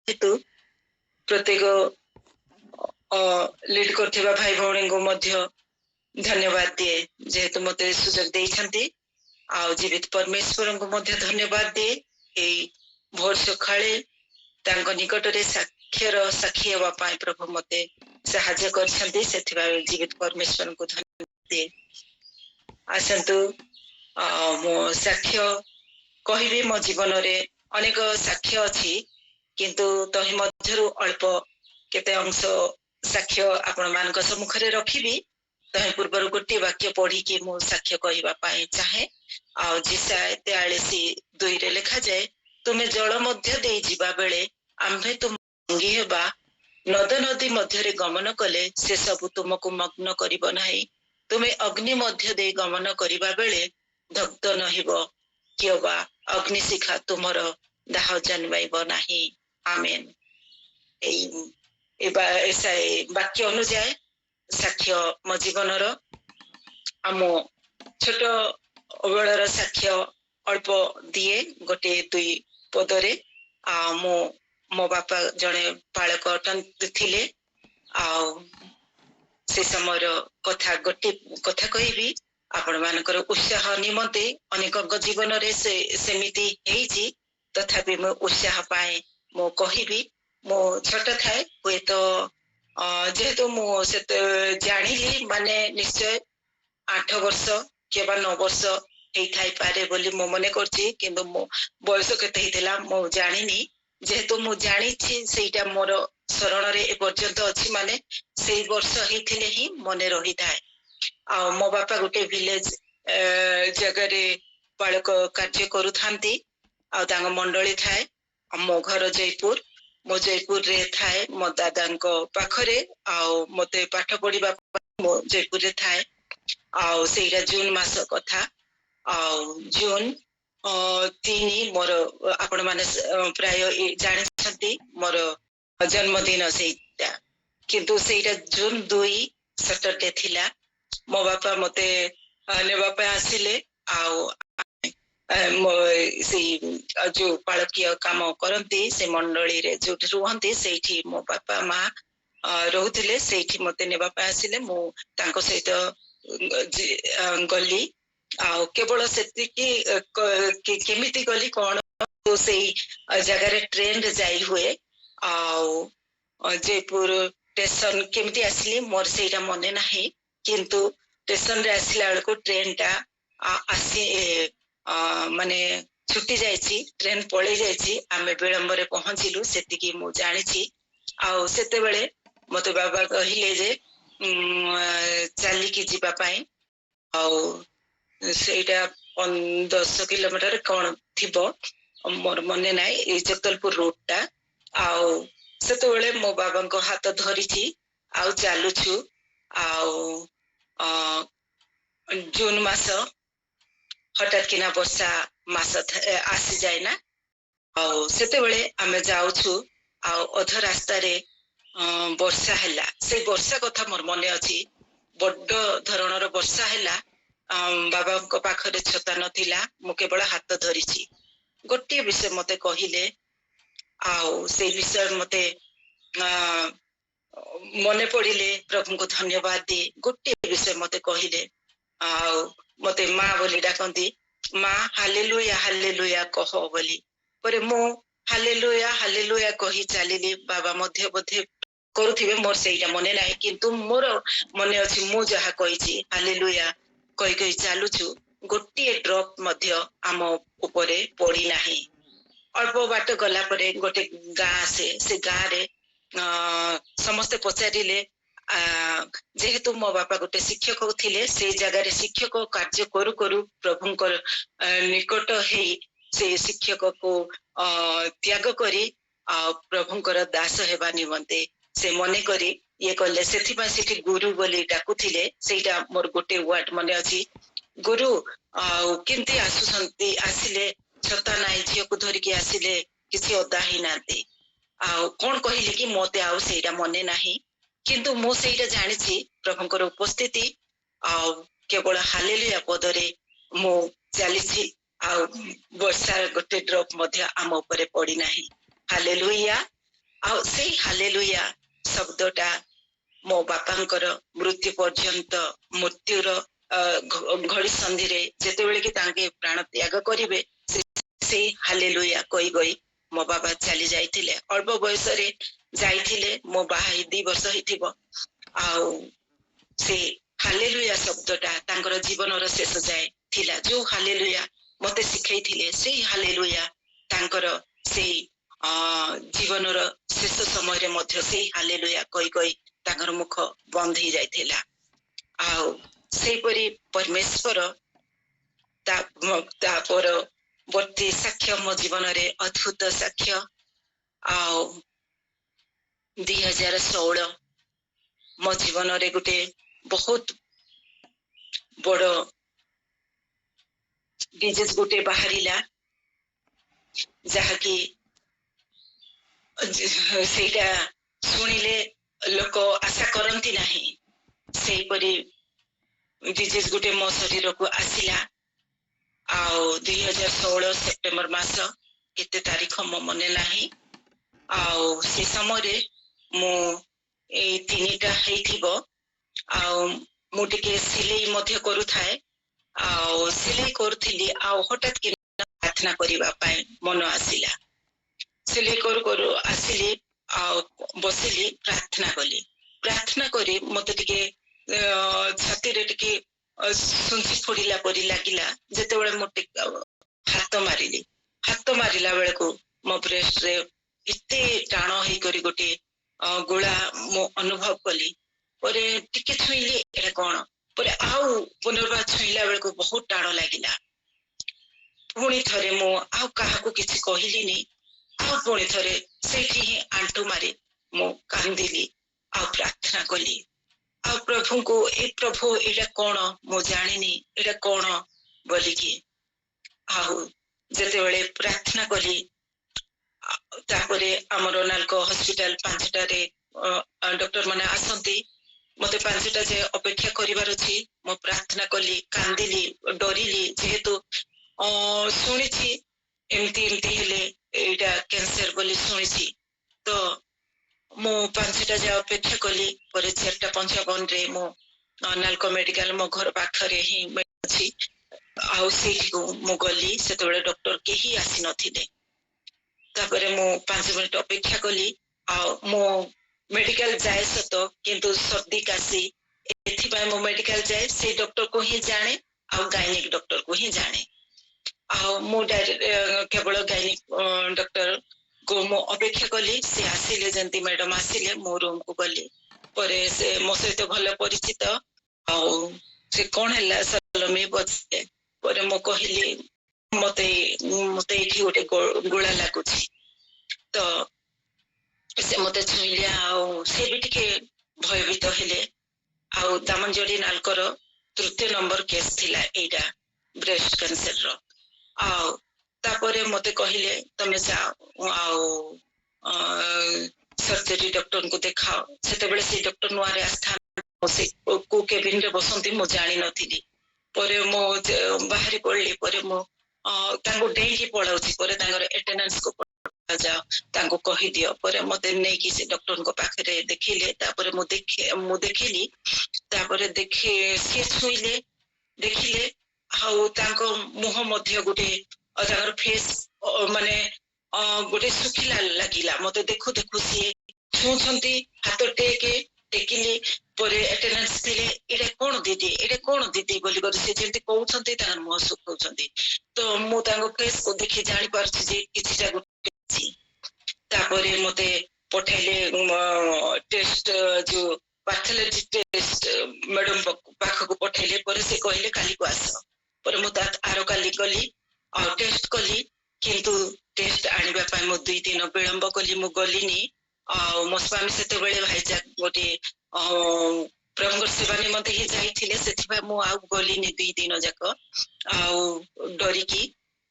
हेतु प्रत्येक लीड करथिबा भाई भौणी को मध्य धन्यवाद दिए जेहेतु मते सुजोग देइछंती आ जीवित परमेश्वर को मध्य धन्यवाद दिए एई भोर सखाळे तांको निकटरे साक्षी हेबा पाई प्रभु मते साहाय्य करछंती सेथिबा जीवित परमेश्वर को धन्यवाद दिए। आसंतु मो साक्ष्य कहिबी मो जीवन रे अनेक साक्ष्य अछि किंतु तहि मध्यरु अल्प केते अंश साक्ष्य आपण मानक सम्मुखरे रखिबी। तहि पूर्वर गोटे वाक्य पढ़ी कि मो साक्ष्य कहिबा पाई चाहे आ जिसाय 43:2 रे लिखा जाए तुमे जल मध्य देई जिबा बेले आम्भे तुम अंगी हेबा नद नदी मध्यरे गमन कले से सब तुमको मग्न करिब नाही तुमे अग्नि मध्य देई गमन करिबा बेले दग्ध नहिब कियबा अग्निशिखा तुमर दाह जन्माइब नाही। आमेन। वाक्य अनुसार साक्ष्य मो जीवनर आम छोट बेलर साक्ष्य अल्प दिए गोटे दुई पदरे मो बापा जड़े पालक थिले से समय कथा गोटे कथा कहबी आपण मानकर उत्साह निमंते अनेक जीवन रे सेमिति हेइची तथापि मो उत्साह पाए मो कहबी मो छोट थाए हुए तो जेहेतु मो से जानिली माने निश्चय 8 वर्ष के 9 वर्ष हेई थाई पारे बोली मो मने करछि किंतु मो बयस केते हितला मो जानिनी जेहेतु मो जानिछि सेटा मोर शरण रे ए पर्यंत अछि माने सेई वर्ष हेथिले ही मने रही थाए। आ मो बापा गोटे विलेज जगह रे पालक कार्य करू थांती आ तांग मंडली थाए मो घर जयपुर मो जयपुर रे थाए मो दादा को पाखरे आ मते पाठ पढिबा मो जयपुर रे थाए आ सेरा जून मास कथा आ जून 3 मोर आपण माने प्राय जानि मोर जन्मदिन सेटा किंतु सेटा जून 2 सैटरडे थिला मो बापा मते नेबा पे आसिले जो पालकीय काम करती से मंडली रे जो रुहंती सेठी मो बापा माँ रोहुथिले सेठी मते नेबा पे आसिले मो तांको सहित गली आ केवल सेतिकी केमिति गली कोन तो सेई जगह रे ट्रेन रे जाई हुए आ जयपुर स्टेशन केमिति आसिली मोर सेटा मने नाही किंतु स्टेशन रे आसिला बेलको ट्रेन टा आसी माने छुट्टी जायछि ट्रेन पळै जायछि आमे विलंब रे पहुंचिलु सेतिकी मु जानिछि आ सेते बेले मते बाबा कहिले जे चाली की जीवा पाई आ सेटा 10 किलोमीटर कोन थिबो मोर मने नाही ए जगदलपुर रोड टा आ सेते बेले मो बाबा को हाथ धरिछि आ चालुछु आ जून मास हठात किना वर्षा मास आसी जाए ना सेते बेले आमे जाउछु आ अध रास्ता रे वर्षा हैला से वर्षा कथा मोर मने अछि बड्ड धरणर वर्षा हैला बाबा को पाखरे छता नथिला मु केवल हाथ धरिछि गोटे विषय मते कहिले आ से विषय मते मने पड़िले प्रभु को धन्यवाद दे गोटे विषय मते कहिले आ मते माँ बोली डाकंती माँ हालेलुया कह बोली परे मु हालेलुया कही चलिली बाबा मध्य बोधे करुथिबे मोर सेटा मने नाही किंतु मोर मने अछि मु जहा कहिछि हालेलुया कहि कहि चालुछु गोटे ड्रॉप मध्य आम उपरे पड़ी नाही। अल्प बाट गला परे गोटे गाँ से गाँ रे समस्ते पचारिले जेहेतु मो बापा गोटे शिक्षक थिले से जगह रे शिक्षक कार्य करू करू प्रभुंकर निकट हेई से शिक्षक को त्याग करी प्रभुंकर दास हेबा निमंते से मने करी ये कले सेथिबा सेठी गुरु बोली डाकुथिले सेटा मोर गोटे वर्ड मने अछि गुरु केमती आसुसंती आसिले छता नाई झियो को धरिकी आसिले किसी ओदा ही नांती आ कोन कहिले कि मोते आउ सेटा मने नाही किंतु मो सेटा जानिछि प्रभुंकर उपस्थिति आ केवल हालेलुया पदरे मो चलिछि आ वर्षा गोटे ड्रॉप मध्य आम उपरे पड़ी नाही। हालेलुया ଆଉ ସେଇ ହାଲେଲୁୟା ଶବ୍ଦଟା ମୋ ବାପାଙ୍କର ମୃତ୍ୟୁ ପର୍ଯ୍ୟନ୍ତ ମୃତ୍ୟୁର ଘଡ଼ି ସନ୍ଧିରେ ଯେତେବେଳେ କି ତାଙ୍କେ ପ୍ରାଣ ତ୍ୟାଗ କରିବେ ସେଇ ହାଲେଲୁୟା କହି କହି ମୋ ବାବା ଚାଲି ଯାଇଥିଲେ। ଅଳ୍ପ ବୟସରେ ଯାଇଥିଲେ, ମୋ ବାହା 2 ବର୍ଷ ହେଇଥିବ। ଆଉ ସେ ହାଲେଲୁୟା ଶବ୍ଦଟା ତାଙ୍କର ଜୀବନର ଶେଷ ଯାଏ ଥିଲା। ଯୋଉ ହାଲେଲୁୟା ମତେ ଶିଖେଇଥିଲେ ସେଇ ହାଲେଲୁୟା ତାଙ୍କର ସେଇ ଜୀବନର ଶେଷ ସମୟରେ ମଧ୍ୟ ସେଇ ହାଲେଲୁୟା କହି କହି ତାଙ୍କର ମୁଖ ବନ୍ଦ ହେଇ ଯାଇଥିଲା। ଆଉ ସେଇପରି ପରମେଶ୍ୱର ତା ପରବର୍ତ୍ତୀ ସାକ୍ଷ୍ୟ ମୋ ଜୀବନରେ ଅଦ୍ଭୁତ ସାକ୍ଷ୍ୟ। ଆଉ 2016 ମୋ ଜୀବନରେ ଗୋଟେ ବହୁତ ବଡ ଡିଜିଜ ଗୋଟେ ବାହାରିଲା, ଯାହାକି ସେଇଟା ଶୁଣିଲେ ଲୋକ ଆଶା କରନ୍ତି ନାହିଁ। ସେଇପରି ଡିଜିଜ ଗୋଟେ ମୋ ଶରୀରକୁ ଆସିଲା। ଆଉ 2016 ସେପ୍ଟେମ୍ବର ମାସ କେତେ ତାରିଖ ମୋ ମନେ ନାହିଁ। ଆଉ ସେ ସମୟରେ ମୁଁ ଏଇ 3ଟା ହେଇଥିବ। ଆଉ ମୁଁ ଟିକେ ସିଲେଇ ମଧ୍ୟ କରୁଥାଏ। ଆଉ ସିଲେଇ କରୁଥିଲି, ଆଉ ହଠାତ୍ କି ପ୍ରାର୍ଥନା କରିବା ପାଇଁ ମନ ଆସିଲା। ସିଲେଇ କରୁ କରୁ ଆସିଲି, ଆଉ ବସିଲି, ପ୍ରାର୍ଥନା କଲି। ପ୍ରାର୍ଥନା କରି ମତେ ଟିକେ ଛାତିରେ ଟିକେ ସୁଞ୍ଚି ଫୋଡ଼ିଲା ପରି ଲାଗିଲା। ଯେତେବେଳେ ମୁଁ ହାତ ମାରିଲା ବେଳକୁ ମୋ ବ୍ରେଷ୍ଟରେ ଏତେ ଟାଣ ହେଇକରି ଗୋଟେ ଗୋଳା ମୁଁ ଅନୁଭବ କଲି। ପରେ ଟିକେ ଛୁଇଁଲି, ଏଇଟା କଣ? ପରେ ଆଉ ପୁନର୍ବାର ଛୁଇଁଲା ବେଳକୁ ବହୁତ ଟାଣ ଲାଗିଲା। ପୁଣି ଥରେ ମୁଁ ଆଉ କାହାକୁ କିଛି କହିଲିନି। ଆଉ ପୁଣି ଥରେ ସେଇଠି ହିଁ ଆଣ୍ଠୁ ମାରି ମୁଁ କାନ୍ଦିଲି, ଆଉ ପ୍ରାର୍ଥନା କଲି। ଆଉ ପ୍ରଭୁଙ୍କୁ, ଏ ପ୍ରଭୁ ଏଇଟା କଣ? ମୁଁ ଜାଣିନି ଏଇଟା କଣ ବୋଲିକି। ଆଉ ଯେତେବେଳେ ପ୍ରାର୍ଥନା କଲି, ତାପରେ ଆମର ନାଲକୋ ହସ୍ପିଟାଲ 5ଟାରେ ଡକ୍ଟର ମାନେ ଆସନ୍ତି। ମତେ 5ଟା ଯାଏ ଅପେକ୍ଷା କରିବାର ଅଛି। ମୁଁ ପ୍ରାର୍ଥନା କଲି, କାନ୍ଦିଲି, ଡରିଲି, ଯେହେତୁ ଶୁଣିଛି ଏମିତି ହେଲେ ଏଇଟା କ୍ୟାନ୍ସର ବୋଲି ଶୁଣିଛି। ତ ମୁଁ 5ଟା ଯାଏ ଅପେକ୍ଷା କଲି। ପରେ 4:55ରେ ମୁଁ ନାଲକୋ ମେଡିକାଲ ମୋ ଘର ପାଖରେ ହିଁ ଅଛି, ଆଉ ସେଇଠିକୁ ମୁଁ ଗଲି। ସେତେବେଳେ ଡକ୍ଟର କେହି ଆସିନଥିଲେ। ତାପରେ ମୁଁ 5 ମିନିଟ ଅପେକ୍ଷା କଲି। ଆଉ ମୁଁ ମେଡିକାଲ ଯାଏ ସତ, କିନ୍ତୁ ସର୍ଦ୍ଦି କାଶି ଏଥିପାଇଁ ମୁଁ ମେଡିକାଲ ଯାଏ। ସେଇ ଡକ୍ଟରକୁ ହିଁ ଜାଣେ, ଆଉ ଗାଇନିକ ଡକ୍ଟରକୁ ହିଁ ଜାଣେ। ଆଉ ମୁଁ କେବଳ ଗାଇନିକ ଡକ୍ଟର କୁ ମୁଁ ଅପେକ୍ଷା କଲି। ସେ ଆସିଲେ, ଯେମିତି ମ୍ୟାଡାମ ଆସିଲେ, ମୁଁ ରୁମକୁ ଗଲି। ପରେ ସେ ମୋ ସହିତ ଭଲ ପରିଚିତ। ଆଉ ସେ କଣ ହେଲା ସଲୋମୀ ବସିଲେ। ପରେ ମୁଁ କହିଲି, ମତେ ଏଇଠି ଗୋଟେ ଗୋଳା ଲାଗୁଛି। ତ ସେ ମତେ ଛୁଇଁଲେ, ଆଉ ସେ ବି ଟିକେ ଭୟଭୀତ ହେଲେ। ଆଉ ଦାମନଯୋଡ଼ି ନାଲକୋର 3ୟ ନମ୍ବର କେସ୍ ଥିଲା ଏଇଟା, ବ୍ରେଷ୍ଟ କ୍ୟାନ୍ସରର। ଆଉ ତାପରେ ମତେ କହିଲେ, ତମେ ଯାଅ ଆଉ ସର୍ଜରୀ ଡକ୍ଟରଙ୍କୁ ଦେଖାଅ। ସେତେବେଳେ ସେ ଡକ୍ଟର ନୂଆରେ ଆସିଥାନ୍ତି, କୋଉ କେବିନରେ ବସନ୍ତି ମୁଁ ଜାଣିନଥିଲି। ପରେ ମୁଁ ବାହାରି ପଡିଲି। ପରେ ମୁଁ ତାଙ୍କୁ ଡେଇଁକି ପଳାଉଛି। ପରେ ତାଙ୍କର ଆଟେଣ୍ଡାନ୍ସକୁ ଯାଅ, ତାଙ୍କୁ କହିଦିଅ। ପରେ ମତେ ନେଇକି ସେ ଡକ୍ଟରଙ୍କ ପାଖରେ ଦେଖିଲେ। ତାପରେ ମୁଁ ଦେଖିଲି। ତାପରେ ସିଏ ଛୁଇଁଲେ, ଦେଖିଲେ। ଆଉ ତାଙ୍କ ମୁହଁ ମଧ୍ୟ ଗୋଟେ, ତାଙ୍କର ଫେସ୍ ମାନେ ଗୋଟେ ଶୁଖିଲା ଲାଗିଲା। ମତେ ଦେଖୁ ଦେଖୁ ସିଏ ଛୁଉଁଛନ୍ତି, ହାତ ଟେକିଲି। ପରେ ଆଟେଣ୍ଡାନ୍ସ ଥିଲେ, ଏଇଟା କଣ ଦିଦି, ଏଇଟା କଣ ଦିଦି ବୋଲି ସେ ଯେମିତି କହୁଛନ୍ତି, ତାଙ୍କର ମୁହଁ ଶୁଖଉଛନ୍ତି। ତ ମୁଁ ତାଙ୍କ ଫେସକୁ ଦେଖି ଜାଣିପାରୁଛି ଯେ କିଛିଟା ଗୋଟେ ଅଛି। ତାପରେ ମତେ ପଠେଇଲେ ଟେଷ୍ଟ, ଯୋଉ ପାଥୋଲୋଜି ଟେଷ୍ଟ ମ୍ୟାଡାମ ପାଖକୁ ପଠେଇଲେ। ପରେ ସେ କହିଲେ କାଲିକୁ ଆସ। ପରେ ମୁଁ ଆର କାଲି ଗଲି, ଆଉ ଟେଷ୍ଟ କଲି। କିନ୍ତୁ ଟେଷ୍ଟ ଆଣିବା ପାଇଁ ମୁଁ 2 ଦିନ ବିଳମ୍ବ କଲି, ମୁଁ ଗଲିନି। ଆଉ ମୋ ସ୍ୱାମୀ ସେତେବେଳେ ଭାଇଜାକ ଗୋଟେ ପ୍ରଭୁଙ୍କର ସେବା ନିମନ୍ତେ ହିଁ ଯାଇଥିଲେ। ସେଥିପାଇଁ ମୁଁ ଆଉ ଗଲିନି 2 ଦିନ ଯାକ, ଆଉ ଡରିକି।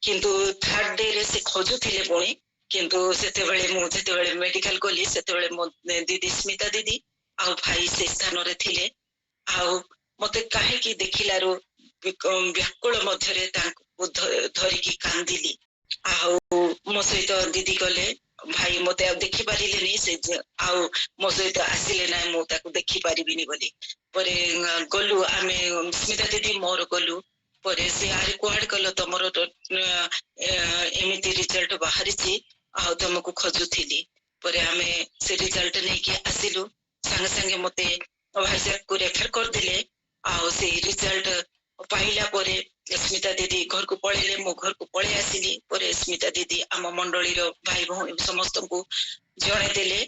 କିନ୍ତୁ 3rd ଡେରେ ସେ ଖୋଜୁଥିଲେ ପୁଣି। କିନ୍ତୁ ଯେତେବେଳେ ମେଡିକାଲ ଗଲି, ସେତେବେଳେ ମୋ ଦିଦି ସ୍ମିତା ଦିଦି ଆଉ ଭାଇ ସେ ସ୍ଥାନରେ ଥିଲେ। ଆଉ ମତେ କାହିଁକି ଦେଖିଲାରୁ ବ୍ୟାକୁଳ ମଧ୍ୟରେ ତାଙ୍କୁ ଧରିକି କାନ୍ଦିଲି। ଆଉ ମୋ ସହିତ ଦିଦି ଗଲେ, भाई मते देखि पारिलेनी से आउ मो सहित आसिले ना मु ताकू देखि पारिबिनी बोली परे गलु आमे स्मिता दीदी मोर गलु परे से आरे कुआड कलो तमरो एमिति रिजल्ट बाहरिची आ तुमको खोजुथिली परे आमे से रिजल्ट नै के आसिलु संगे संगे मते भाईजाक को रेफर कर दिले आ से रिजल्ट पाइला परे स्मिता दीदी घर को पळेले मो घर को पळे आसिली परे स्मिता दीदी आम मंडली रो भाई भौणी समस्त को जणे देले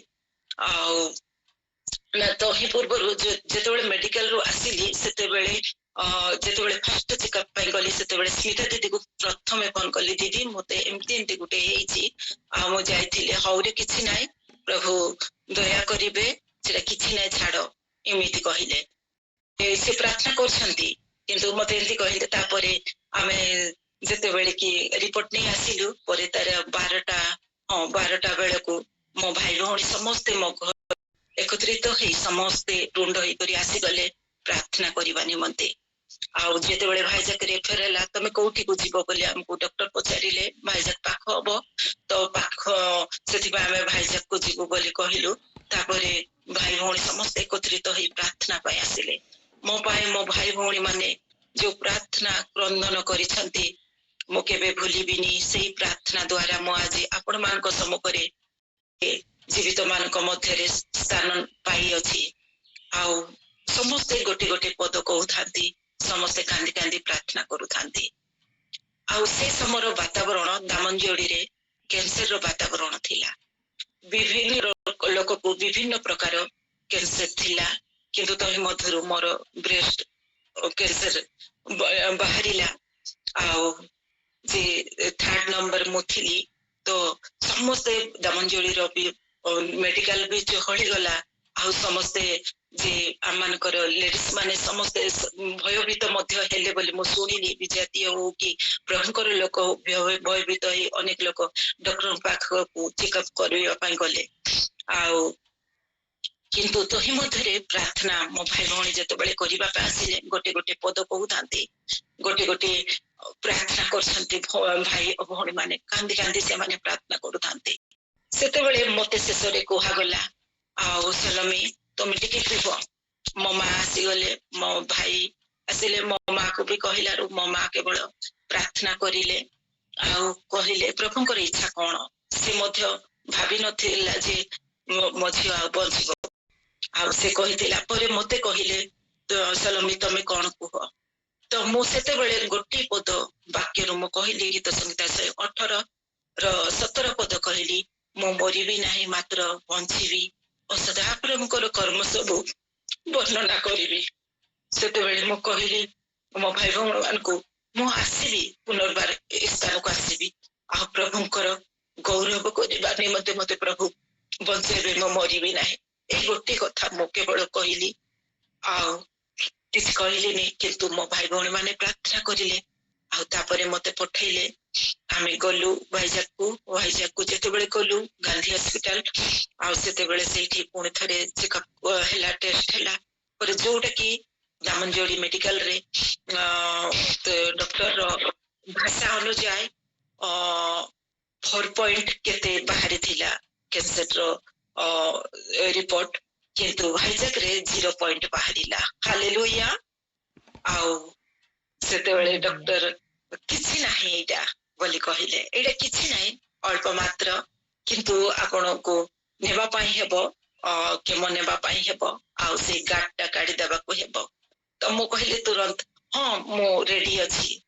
आ ना तो ही पूर्व जेतेबेले मेडिकल रो आसिली सेतेबेले जेतेबेले फर्स्ट चेकअप पाई गली सेतेबेले स्मिता दीदी को प्रथमे फोन कली दीदी मते एमती एमती गुटे हेची आ मो जाइथिले हौरे किछि नाइ प्रभु दया करिवे सेटा किछि नाइ छाडो एमिति कहिले से प्रार्थना करछंती किंतु मते एमती कहिले तापरे आमे जेतेबेले कि रिपोर्ट नै आसिलु परे तार 12टा बेले को मो भाई भौणी समस्त मो घर एकत्रित हे समस्ते टुंड हे करी आसी गले प्रार्थना करिबा निमंते आउ जेतेबेले भाईजाक रेफर हला तमे कोठी को जीवो बोली हमको डॉक्टर पचारिले भाईजाक पाख हबो तो पाख सेतिबा हमें भाईजाक को जीवो बोली कहिलु तापरे भाई भौणी समस्त एकत्रित हे प्रार्थना पाई आसिले मो पाए मो भाई भौणी माने जो प्रार्थना क्रंदन करिसंती मो केबे भूलिबिनी सेही प्रार्थना द्वारा मो आज आपण मानको सम्मुखरे जीवित मानक मध्यरे स्थान पाई अछि आउ समस्ते गोटे गोटे पद कहउथांती समस्ते कांदी कांदी प्रार्थना करूथांती आउ से समर वातावरण दामनजोड़ी रे कैंसर रो वातावरण थिला विभिन्न लोक को विभिन्न प्रकार कैंसर थिला किंतु तहि मध्यरु मोर ब्रेस्ट कैंसर बाहरिला आउ जे 3rd नंबर मुथिली तो समस्ते दामनजोड़ी रो मेडिकल भी चहली गला आ समस्ते जे आमानकर लेडीज माने समस्ते भयभीत मध्य हेले बोली मो सुनिली विजातीय हो कि प्रभुकर लोक भयभीत ही अनेक लोक डॉक्टर पाख को चेकअप करबा पई गले आ किंतु तहि मध्यरे प्रार्थना मो भाई भौणी जेतेबेले करिबा पई आसिले गोटे गोटे पद कहउथांती गोटे गोटे प्रार्थना करछंती भाई भौणी माने कांदी कांदी से माने प्रार्थना करूथांती सेतेबेले मते शेषरे कोहा गला आ सलमी तुम टिके थिबो मो मां आसी गले मो भाई आसिले मो मां को भी कहिला रु मो मां केवल प्रार्थना करिले आ कहिले प्रभुकर इच्छा कोन से मध्य भाबी नथिला जे मो झियो आ बंचिबो आ से कहितिला परे मते कहिले तो सलमी तमे कोन कुह तो मो सेतेबेले गोटी पद वाक्य रु मो कहिली गीत संहिता 118 र 17 पद कहिली मो मरिबी नाही मात्र बंचिबी और सदा प्रभुकर कर्म सब वर्णना करिबी सेतेबेले मो कहिली मो भाई भौणी मानकु मो आसीबी पुनर्बार स्थान को आसीबी आ प्रभुकर गौरव करिबा निमते मते प्रभु बंचेबे मो मरिबी नाही ए गोटी कथा मो केवल कहिली आ किछ कहिली नै किंतु मो भाई भौणी माने प्रार्थना करिले आ तापरे मते पठैले आमे गलु भाईजाक को जेतेबेले गलु गांधी हॉस्पिटल आ सेतेबेले सेठी पुणी थरे चेकअप हेला टेस्ट हेला पर जोटा कि दामनजोड़ी मेडिकल रे डॉक्टर रो भाषा अनुसार 4 पॉइंट केते बाहरी थिला कैंसर रो रिपोर्ट किंतु भाईजाक रे 0 पॉइंट बाहरिला हालेलुया आउ सेतेबेले डॉक्टर किछि नाही एटा बोली कहिले एटा किछि नाही अल्प मात्र किंतु आपण को नेबा पाई हेबो केमो नेबा पाई हेबो आ से गाटटा काढी देबा को हेबो तो मो कहिले तुरंत हां मो रेडी अछि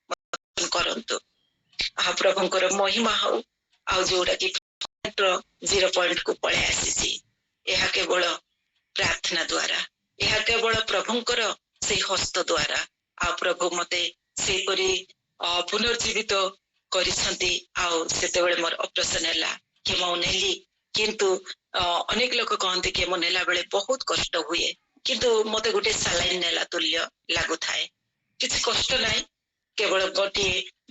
करंतु आ प्रभुकर महिमा हो आ जोडा कि 0 पॉइंट को पळे आसीसी एहा केवल प्रार्थना द्वारा एहा केवल प्रभुकर से हस्त द्वारा आ प्रभु मते से परी पुनर्जीवित करिसंती आ सेतेबेले मोर ऑपरेशन हैला केमो नेली किंतु अनेक लोक कहते केमो नेला बेले बहुत कष्ट हुए किंतु मते गुटे सलाइन नेला तुल्य लागु थाए किछ कष्ट नाही केवल गोटे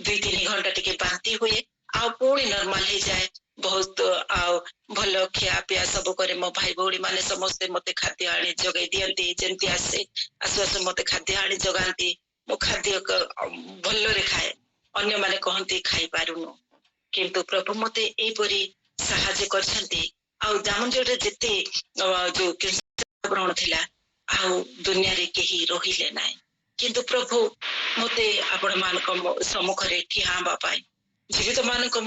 2-3 घंटा टिके बांती हुए आ पूरी नॉर्मल हो जाए बहुत आ भल खिया पिया सब करे मो भाई भौणी माने समस्त मते खाद्य आनी जगै दियंती जेंती आसे आसु मते खाद्य आनी जगांती मो खाद्य भल रे खाए अन्य माने कहंती खाई पारुनु किंतु प्रभु मते ए परी ସାହାଯ୍ୟ କରିଛନ୍ତି ଆଉ ଦାମନଯୋଡ଼ିରେ ଯେତେ ଯୋଉ କ୍ୟାନ୍ସର ବ୍ରଣ ଥିଲା ଆଉ ଦୁନିଆରେ କେହି ରହିଲେ ନାହିଁ କିନ୍ତୁ ପ୍ରଭୁ ମତେ ଆପଣମାନଙ୍କ ସମ୍ମୁଖରେ ଠିଆ ହେବା ପାଇଁ ଜୀବିତ ମାନଙ୍କ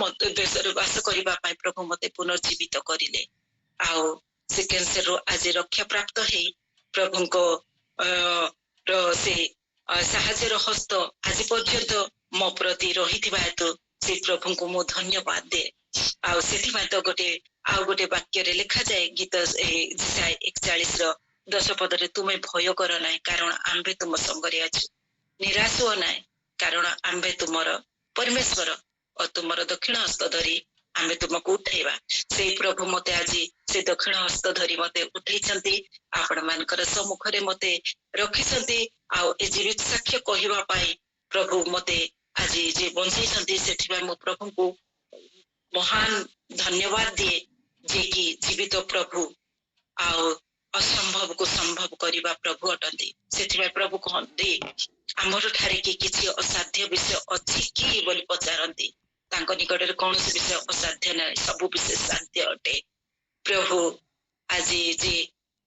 ଦେଶରେ ବାସ କରିବା ପାଇଁ ପ୍ରଭୁ ମତେ ପୁନର୍ଜୀବିତ କରିଲେ ଆଉ ସେ କ୍ୟାନ୍ସରରୁ ଆଜି ରକ୍ଷା ପ୍ରାପ୍ତ ହେଇ ପ୍ରଭୁଙ୍କ ସେ ସାହାଯ୍ୟର ହସ୍ତ ଆଜି ପର୍ଯ୍ୟନ୍ତ ମୋ ପ୍ରତି ରହିଥିବା ହେତୁ ସେ ପ୍ରଭୁଙ୍କୁ ମୁଁ ଧନ୍ୟବାଦ ଦେ ଆଉ ସେଥିପାଇଁ ତ ଆଉ ଗୋଟେ ବାକ୍ୟରେ ଲେଖାଯାଏ ଗୀତ 41:10 ତୁମେ ଭୟ କର ନାହିଁ କାରଣ ଆମ୍ଭେ ତୁମ ସଙ୍ଗରେ ଅଛୁ ନିରାଶ ହୁଅ ନାହିଁ କାରଣ ଆମ୍ଭେ ତୁମର ପରମେଶ୍ୱର ଓ ତୁମର ଦକ୍ଷିଣ ହସ୍ତ ଧରି ଆମେ ତୁମକୁ ଉଠେଇବା ସେଇ ପ୍ରଭୁ ମତେ ଆଜି ସେ ଦକ୍ଷିଣ ହସ୍ତ ଧରି ମତେ ଉଠେଇଛନ୍ତି ଆପଣ ମାନଙ୍କର ସମ୍ମୁଖରେ ମତେ ରଖିଛନ୍ତି ଆଉ ଏ ଜୀବିତ ସାକ୍ଷ୍ୟ କହିବା ପାଇଁ ପ୍ରଭୁ ମତେ ଆଜି ଯେ ବଞ୍ଚେଇଛନ୍ତି ସେଥିପାଇଁ ମୁଁ ପ୍ରଭୁଙ୍କୁ ମହାନ ଧନ୍ୟବାଦ ଦିଏ ଯେ କି ଜୀବିତ ପ୍ରଭୁ ଆଉ ଅସମ୍ଭବକୁ ସମ୍ଭବ କରିବା ପ୍ରଭୁ ଅଟନ୍ତି ସେଥିପାଇଁ ପ୍ରଭୁ କହନ୍ତି ଆମର ଠାରେ କିଛି ଅସାଧ୍ୟ ବିଷୟ ଅଛି କି ବୋଲି ପଚାରନ୍ତି ତାଙ୍କ ନିକଟରେ କୌଣସି ବିଷୟ ଅସାଧ୍ୟ ନାହିଁ ସବୁ ବିଷୟ ସାଧ୍ୟ ଅଟେ ପ୍ରଭୁ ଆଜି ଯେ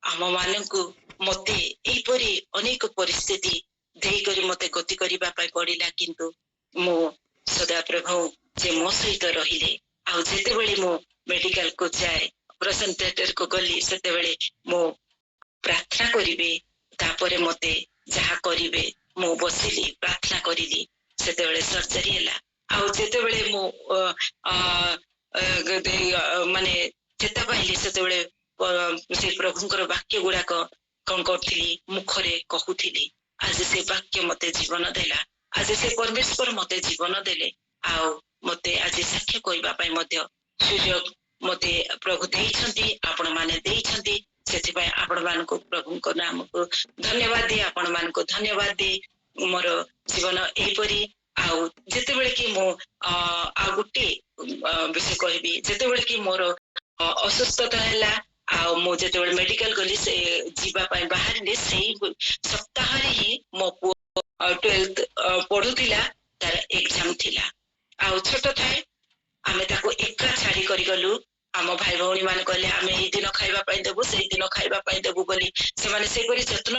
ଆମ ମାନଙ୍କୁ ମତେ ଏହିପରି ଅନେକ ପରିସ୍ଥିତି ଦେଇକରି ମତେ ଗତି କରିବା ପାଇଁ ପଡିଲା କିନ୍ତୁ ମୁଁ ସଦା ପ୍ରଭୁ ଯେ ମୋ ସହିତ ରହିଲେ ଆଉ ଯେତେବେଳେ ମୁଁ ମେଡିକାଲକୁ ଯାଏ ଅପରେସନ ଥିଏଟରକୁ ଗଲି ସେତେବେଳେ ମୁଁ ପ୍ରାର୍ଥନା କରିବି ତାପରେ ମତେ ଯାହା କରିବେ ମୁଁ ବସିଲି ପ୍ରାର୍ଥନା କରିଲି ସେତେବେଳେ ସର୍ଜରୀ ହେଲା ଆଉ ଯେତେବେଳେ ମୁଁ ମାନେ ଚେତା ପାଇଲି ସେତେବେଳେ ସେ ପ୍ରଭୁଙ୍କର ବାକ୍ୟ ଗୁଡାକ କଣ କରୁଥିଲି ମୁଖରେ କହୁଥିଲି ଆଜି ସେ ବାକ୍ୟ ମତେ ଜୀବନ ଦେଲା ଆଜି ସେ ପରମେଶ୍ୱର ମତେ ଜୀବନ ଦେଲେ ଆଉ ମତେ ଆଜି ସାକ୍ଷ୍ୟ କହିବା ପାଇଁ ମଧ୍ୟ ସୁଯୋଗ ମତେ ପ୍ରଭୁ ଦେଇଛନ୍ତି ଆପଣ ମାନେ ଦେଇଛନ୍ତି ସେଥିପାଇଁ ଆପଣ ମାନଙ୍କୁ ପ୍ରଭୁଙ୍କ ନାମକୁ ଧନ୍ୟବାଦ ଦିଏ ଆପଣ ମାନଙ୍କୁ ଧନ୍ୟବାଦ ଦିଏ ମୋର ଜୀବନ ଏହିପରି ଆଉ ଯେତେବେଳେ କି ମୁଁ ଆଉ ଗୋଟେ ବିଷୟ କହିବି ଯେତେବେଳେ କି ମୋର ଅସୁସ୍ଥତା ହେଲା ଆଉ ମୁଁ ଯେତେବେଳେ ମେଡିକାଲ ଗଲି ସେ ଯିବା ପାଇଁ ବାହାରିଲି ସେଇ ସପ୍ତାହରେ ହିଁ ମୋ ପୁଅ 12th ପଢୁଥିଲା ତାର ଏକ୍ଜାମ ଥିଲା ଆଉ ଛୋଟ ଥାଏ ଆମେ ତାକୁ ଏକା ଛାଡି କରି ଗଲୁ ଆମ ଭାଇ ଭଉଣୀ ମାନେ କହିଲେ ଆମେ ଏଇ ଦିନ ଖାଇବା ପାଇଁ ଦେବୁ ସେଇ ଦିନ ଖାଇବା ପାଇଁ ଦେବୁ ବୋଲି ସେମାନେ ସେପରି ଯତ୍ନ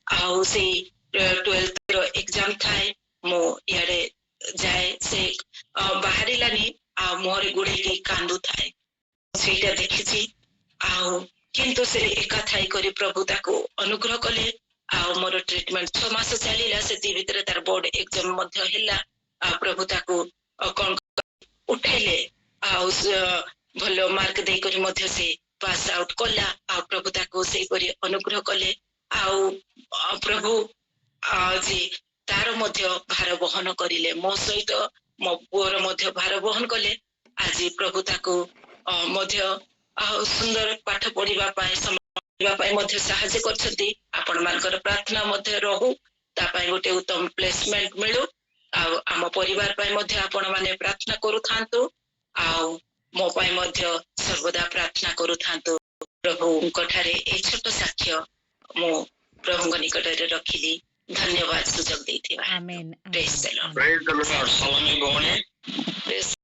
ଆଉ ସେଇ 12th ର ଏକ୍ଜାମ ଥାଏ ମୁଁ ଇଆଡେ ଯାଏ ସେ ବାହାରିଲାନି ଆଉ ମୁହଁରେ ଗୁଡେଇକି କାନ୍ଦୁଥାଏ ସେଇଟା ଦେଖିଛି ଆଉ କିନ୍ତୁ ସେ ଏକା ଥାଇ କରି ପ୍ରଭୁ ତାକୁ ଅନୁଗ୍ରହ କଲେ ଆଉ ମୋର ଟ୍ରିଟମେଣ୍ଟ 6 ମାସ ଚାଲିଲା ସେତି ଭିତରେ ତାର ବୋର୍ଡ ଏକ୍ଜାମ ମଧ୍ୟ ହେଲା ଆଉ ପ୍ରଭୁ ତାକୁ କଣ ଉଠେଇଲେ ଆଉ ଭଲ ମାର୍କ ଦେଇକରି ମଧ୍ୟ ସେ ପାସ୍ ଆଉଟ କଲା ଆଉ ପ୍ରଭୁ ତାକୁ ସେଇପରି ଅନୁଗ୍ରହ କଲେ ଆଉ ପ୍ରଭୁ ଯେ ତାର ମଧ୍ୟ ଭାର ବହନ କରିଲେ ମୋ ସହିତ ମୋ ପୁଅର ମଧ୍ୟ ଭାର ବହନ କଲେ ଆଜି ପ୍ରଭୁ ତାକୁ ମଧ୍ୟ ସୁନ୍ଦର ପାଠ ପଢିବା ପାଇଁ ମଧ୍ୟ ସାହାଯ୍ୟ କରିଛନ୍ତି ଆପଣ ମାନଙ୍କର ପ୍ରାର୍ଥନା ମଧ୍ୟ ରହୁ ତା ପାଇଁ ଗୋଟେ ଉତ୍ତମ ପ୍ଲେସମେଣ୍ଟ ମିଳୁ ଆଉ ଆମ ପରିବାର ପାଇଁ ମଧ୍ୟ ଆପଣ ମାନେ ପ୍ରାର୍ଥନା କରୁଥାନ୍ତୁ ଆଉ ମୋ ପାଇଁ ମଧ୍ୟ ସର୍ବଦା ପ୍ରାର୍ଥନା କରୁଥାନ୍ତୁ ପ୍ରଭୁଙ୍କ ଠାରେ ଏଇ ଛୋଟ ସାକ୍ଷ୍ୟ ମୁଁ ପ୍ରଭୁଙ୍କ ନିକଟରେ ରଖିଲି ଧନ୍ୟବାଦ ସୁଯୋଗ ଦେଇଥିବା ଆମେନ୍ Praise the Lord. Salome ଭଉଣୀ